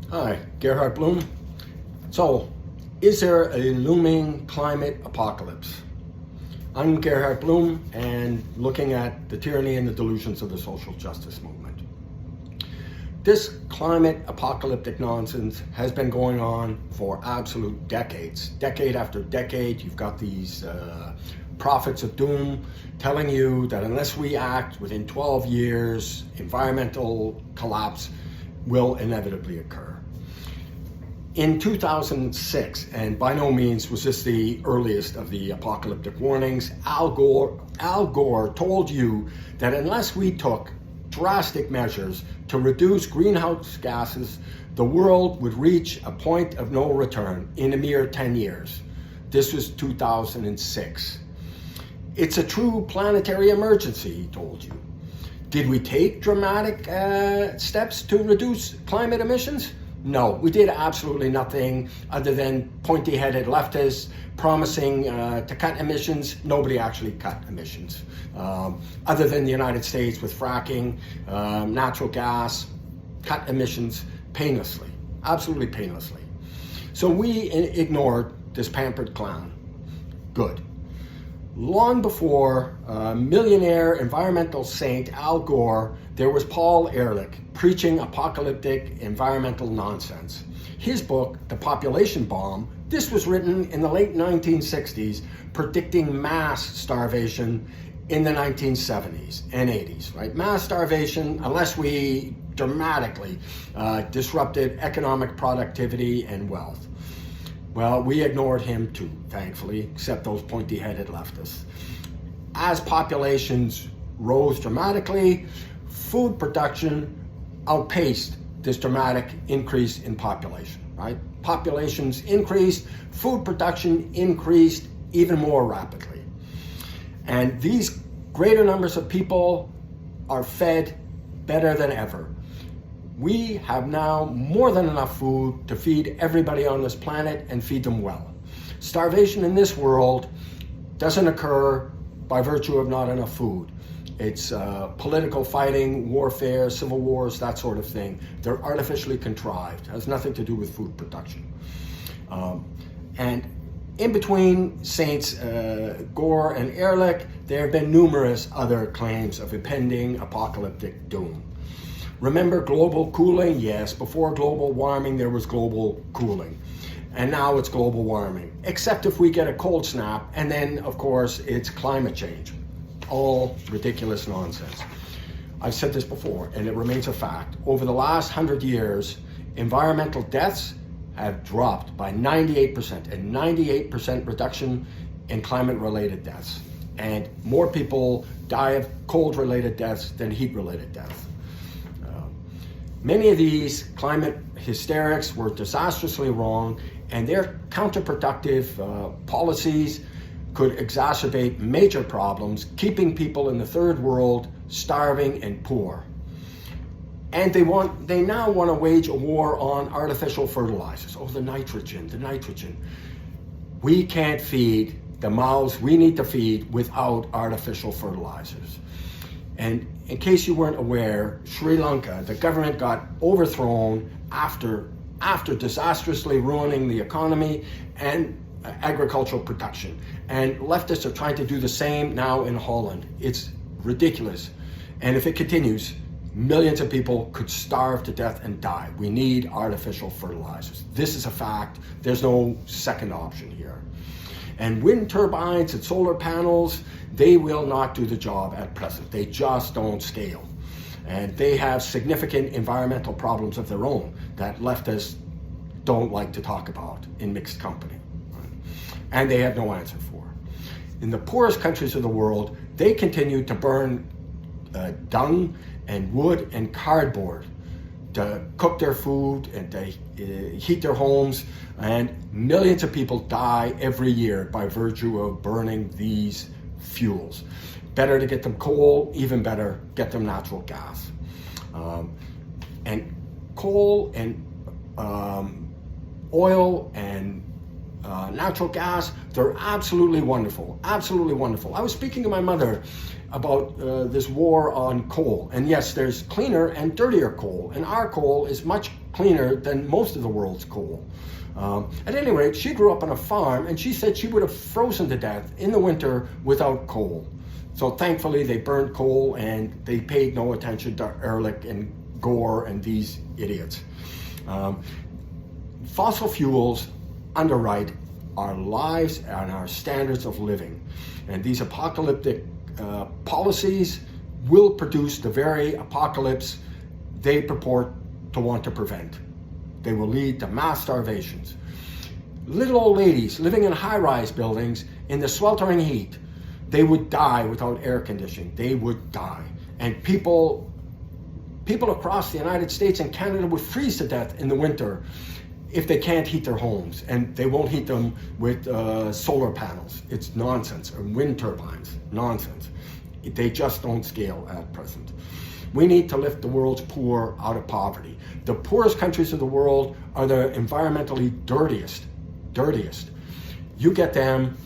Hi, Gerhard Bloom. So, is there a looming climate apocalypse? I'm Gerhard Bloom, and looking at the tyranny and the delusions of the social justice movement. This climate apocalyptic nonsense has been going on for absolute decades. Decade after decade, you've got these prophets of doom telling you that unless we act within 12 years, environmental collapse will inevitably occur. In 2006, and by no means was this the earliest of the apocalyptic warnings, Al Gore told you that unless we took drastic measures to reduce greenhouse gases, the world would reach a point of no return in a mere 10 years. This was 2006. It's a true planetary emergency, he told you. Did we take dramatic steps to reduce climate emissions? No, we did absolutely nothing other than pointy-headed leftists promising to cut emissions. Nobody actually cut emissions. Other than the United States with fracking, natural gas, cut emissions painlessly, absolutely painlessly. So we ignored this pampered clown. Good. Long before millionaire environmental saint Al Gore, there was Paul Ehrlich preaching apocalyptic environmental nonsense. His book, The Population Bomb, this was written in the late 1960s, predicting mass starvation in the 1970s and 80s, right? Mass starvation, unless we dramatically disrupted economic productivity and wealth. Well, we ignored him too, thankfully, except those pointy-headed leftists. As populations rose dramatically, food production outpaced this dramatic increase in population, right? Populations increased, food production increased even more rapidly. And these greater numbers of people are fed better than ever. We have now more than enough food to feed everybody on this planet and feed them well. Starvation in this world doesn't occur by virtue of not enough food. It's political fighting, warfare, civil wars, that sort of thing. They're artificially contrived. It has nothing to do with food production. And in between Saints Gore and Ehrlich, there have been numerous other claims of impending apocalyptic doom. Remember global cooling? Yes, before global warming there was global cooling. And now it's global warming, except if we get a cold snap, and then of course it's climate change. All ridiculous nonsense. I've said this before, and it remains a fact. Over the last 100 years, environmental deaths have dropped by 98%, a 98% reduction in climate-related deaths. And more people die of cold-related deaths than heat-related deaths. Many of these climate hysterics were disastrously wrong, and their counterproductive policies could exacerbate major problems, keeping people in the third world starving and poor. And they now want to wage a war on artificial fertilizers. Oh, the nitrogen. We can't feed the mouths we need to feed without artificial fertilizers. And in case you weren't aware, Sri Lanka, the government got overthrown after disastrously ruining the economy and agricultural production. And leftists are trying to do the same now in Holland. It's ridiculous. And if it continues, millions of people could starve to death and die. We need artificial fertilizers. This is a fact. There's no second option here. And wind turbines and solar panels, they will not do the job at present. They just don't scale. And they have significant environmental problems of their own that leftists don't like to talk about in mixed company. Right? And they have no answer for. In the poorest countries of the world, they continue to burn dung and wood and cardboard to cook their food and to heat their homes, and millions of people die every year by virtue of burning these fuels. Better to get them coal, even better, get them natural gas. And coal and oil and natural gas, they're absolutely wonderful, absolutely wonderful. I was speaking to my mother about this war on coal. And yes, there's cleaner and dirtier coal, and our coal is much cleaner than most of the world's coal. At any rate, she grew up on a farm, and she said she would have frozen to death in the winter without coal. So thankfully, they burned coal, and they paid no attention to Ehrlich and Gore and these idiots. Fossil fuels underwrite our lives and our standards of living. And these apocalyptic policies will produce the very apocalypse they purport to want to prevent. They will lead to mass starvations. Little old ladies living in high-rise buildings in the sweltering heat, they would die without air conditioning. They would die. And people across the United States and Canada would freeze to death in the winter if they can't heat their homes, and they won't heat them with solar panels. It's nonsense. Or wind turbines, nonsense. They just don't scale at present. We need to lift the world's poor out of poverty. The poorest countries of the world are the environmentally dirtiest. You get them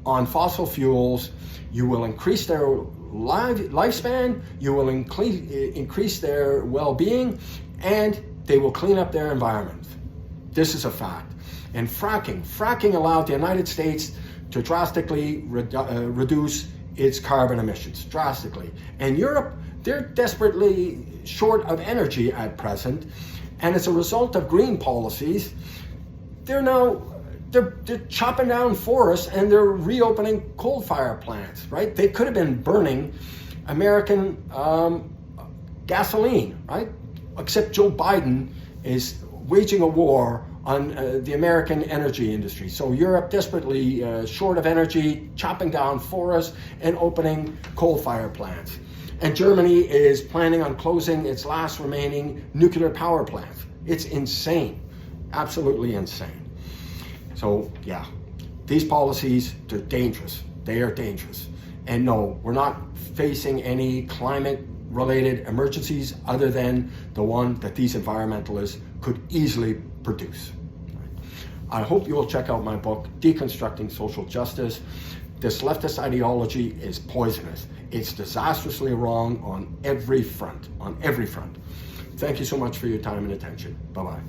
on fossil fuels, you will increase their lifespan, you will increase their well-being, and they will clean up their environment. This is a fact. And fracking allowed the United States to drastically reduce its carbon emissions, drastically. And Europe, they're desperately short of energy at present, and as a result of green policies, they're chopping down forests and they're reopening coal-fired plants, right? They could have been burning American gasoline, right? Except Joe Biden is waging a war on the American energy industry. So Europe desperately short of energy, chopping down forests and opening coal-fired plants. And Germany is planning on closing its last remaining nuclear power plant. It's insane, absolutely insane. So yeah, these policies, they're dangerous. They are dangerous. And no, we're not facing any climate-related emergencies other than the one that these environmentalists could easily produce. I hope you will check out my book, Deconstructing Social Justice. This leftist ideology is poisonous. It's disastrously wrong on every front, Thank you so much for your time and attention. Bye-bye.